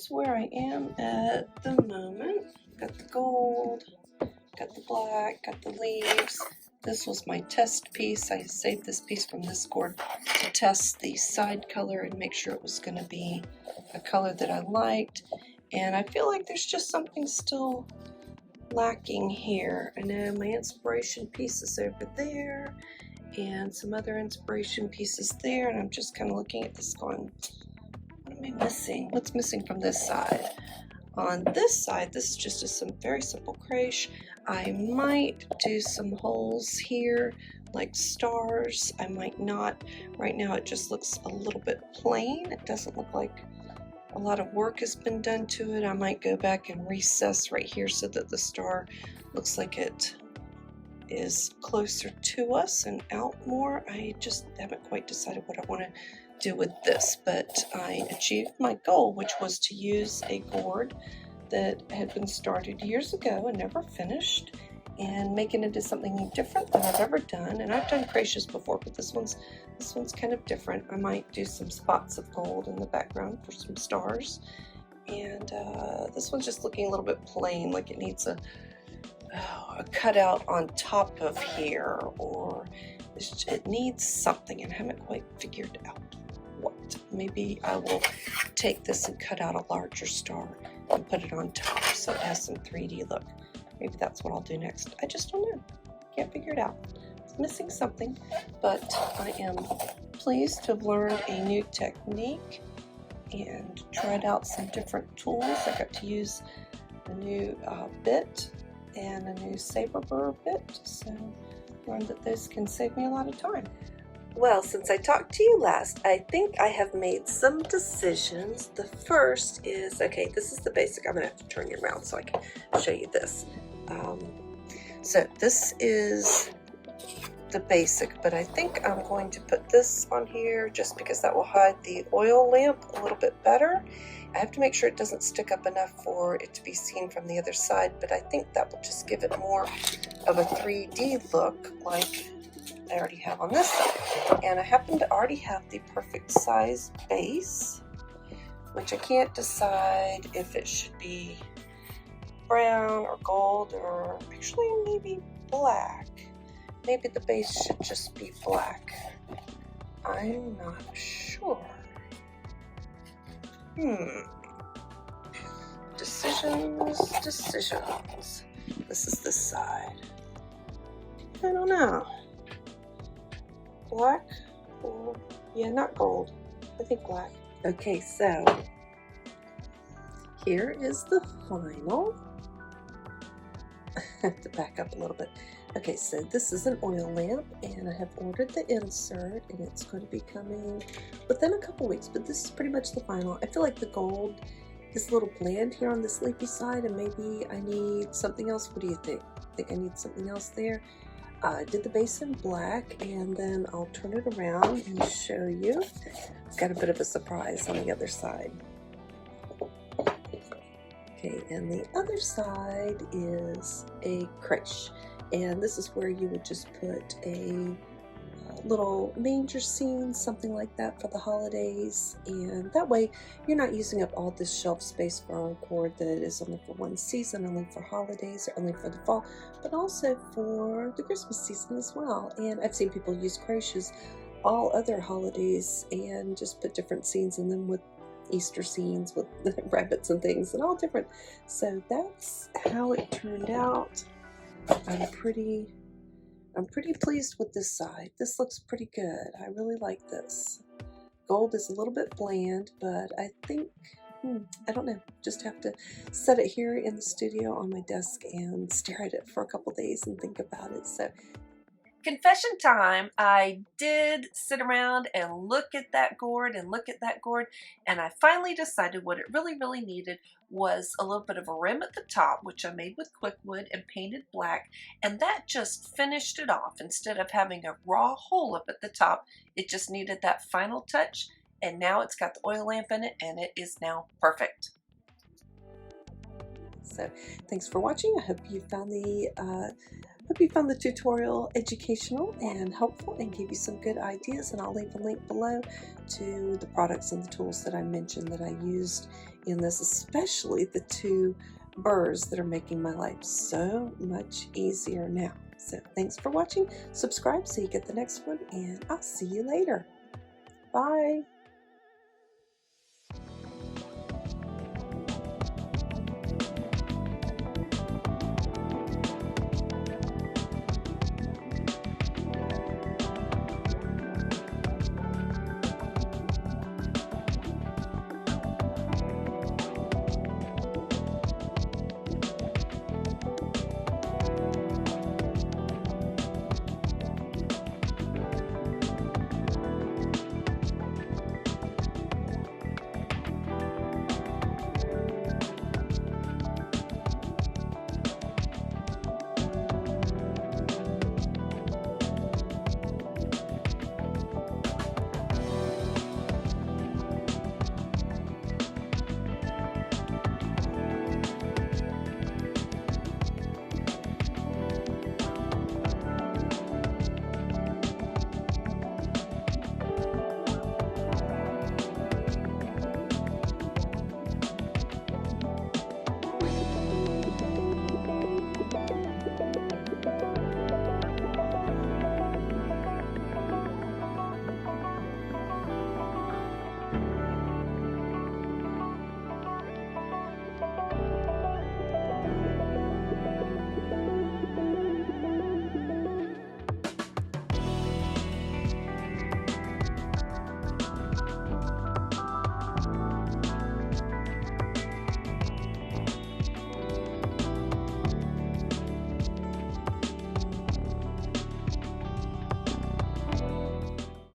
here's where I am at the moment. Got the gold, got the black, got the leaves. This was my test piece. I saved this piece from this gourd to test the side color and make sure it was going to be a color that I liked. And I feel like there's just something still lacking here. I know my inspiration piece is over there and some other inspiration pieces there, and I'm just kind of looking at this going, what am I missing? What's missing from this side? On this side, this is just some very simple creche. I might do some holes here like stars. I might not. Right now it just looks a little bit plain. It doesn't look like a lot of work has been done to it. I might go back and recess right here so that the star looks like it is closer to us and out more. I just haven't quite decided what I want to do with this, but I achieved my goal, which was to use a gourd that had been started years ago and never finished, and make it into something different than I've ever done. And I've done creches before, but this one's kind of different. I might do some spots of gold in the background for some stars, and this one's just looking a little bit plain, like it needs a cutout on top of here, or it needs something, and I haven't quite figured out what. Maybe I will take this and cut out a larger star and put it on top so it has some 3D look. Maybe that's what I'll do next. I just don't know. Can't figure it out. It's missing something, but I am pleased to have learned a new technique and tried out some different tools. I got to use a new bit and a new saber burr bit, so learned that those can save me a lot of time. Well, since I talked to you last, I think I have made some decisions. The first is, okay, this is the basic. I'm going to have to turn you around so I can show you this. So this is the basic, but I think I'm going to put this on here just because that will hide the oil lamp a little bit better. I have to make sure it doesn't stick up enough for it to be seen from the other side, but I think that will just give it more of a 3D look like I already have on this side. And I happen to already have the perfect size base, which I can't decide if it should be brown or gold, or actually maybe black. Maybe the base should just be black. I'm not sure. Decisions. This is this side. I don't know. Black or, yeah, not gold. I think black. Okay, so here is the final. I have to back up a little bit. Okay, so this is an oil lamp, and I have ordered the insert, and it's going to be coming within a couple weeks, but this is pretty much the final. I feel like the gold is a little bland here on the sleepy side, and maybe I need something else. What do you think? Think I need something else there? I did the base in black, and then I'll turn it around and show you. It's got a bit of a surprise on the other side. Okay, and the other side is a creche, and this is where you would just put a little manger scene, something like that, for the holidays, and that way you're not using up all this shelf space for a gourd that is only for one season, only for holidays, or only for the fall, but also for the Christmas season as well. And I've seen people use creches all other holidays and just put different scenes in them, with Easter scenes with rabbits and things, and all different. So that's how it turned out. I'm pretty pleased with this side. This looks pretty good. I really like this. Gold is a little bit bland, but I think, I don't know, just have to set it here in the studio on my desk and stare at it for a couple days and think about it. So, confession time. I did sit around and look at that gourd and I finally decided what it really needed was a little bit of a rim at the top, which I made with quick wood and painted black, and that just finished it off. Instead of having a raw hole up at the top, it just needed that final touch, and now it's got the oil lamp in it, and it is now perfect. So thanks for watching. I hope you found the Hope you found the tutorial educational and helpful and gave you some good ideas, and I'll leave a link below to the products and the tools that I mentioned that I used in this, especially the 2 burrs that are making my life so much easier now. So thanks for watching. Subscribe so you get the next one, and I'll see you later. Bye.